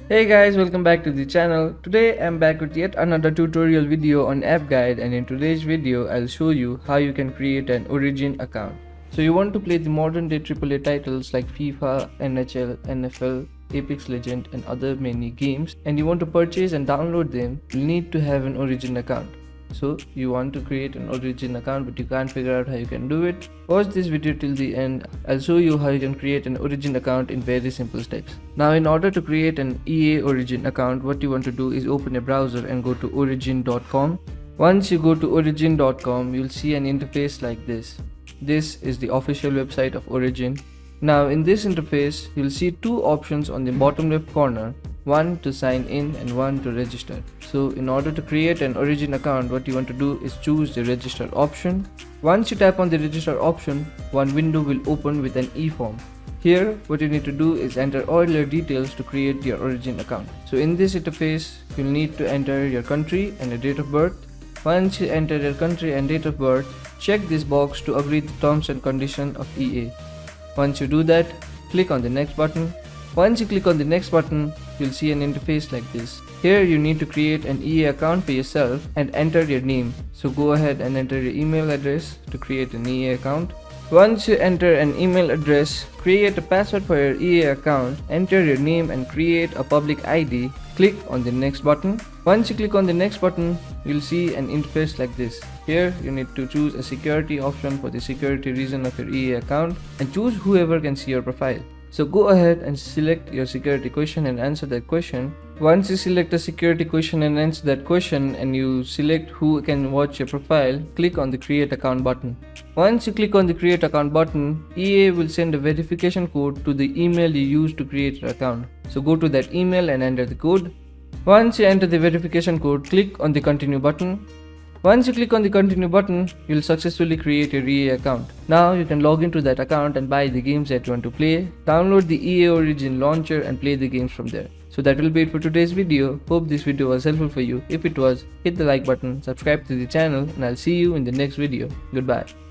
Hey guys, welcome back to the channel. Today I'm back with yet another tutorial video on app guide, and in today's video I'll show you how you can create an Origin account. So you want to play the modern day AAA titles like FIFA, NHL, NFL, Apex Legend and other many games, and you want to purchase and download them, you'll need to have an Origin account. So you want to create an Origin account but you can't figure out how you can do it. Watch this video till the end. I'll show you how you can create an Origin account in very simple steps. Now in order to create an EA Origin account, what you want to do is open a browser and go to origin.com. Once you go to origin.com, you'll see an interface like this. This is the official website of Origin. Now in this interface, you'll see two options on the bottom left corner. One to sign in and one to register. So in order to create an Origin account, what you want to do is choose the register option. Once you tap on the register option, one window will open with an e-form. Here what you need to do is enter all your details to create your Origin account. So in this interface, you'll need to enter your country and your date of birth. Once you enter your country and date of birth, check this box to agree the terms and conditions of EA. Once you do that, click on the next button. Once you click on the next button, you'll see an interface like this. Here you need to create an EA account for yourself and enter your name. So go ahead and enter your email address to create an EA account. Once you enter an email address, create a password for your EA account, enter your name and create a public ID. Click on the next button. Once you click on the next button, you'll see an interface like this. Here you need to choose a security option for the security reason of your EA account and choose whoever can see your profile. So go ahead and select your security question and answer that question. Once you select a security question and answer that question and you select who can watch your profile, click on the create account button. Once you click on the create account button, EA will send a verification code to the email you used to create your account. So go to that email and enter the code. Once you enter the verification code, click on the continue button. Once you click on the continue button, you'll successfully create your EA account. Now you can log into that account and buy the games that you want to play, download the EA Origin launcher and play the games from there. So that will be it for today's video. Hope this video was helpful for you. If it was, hit the like button, subscribe to the channel and I'll see you in the next video. Goodbye.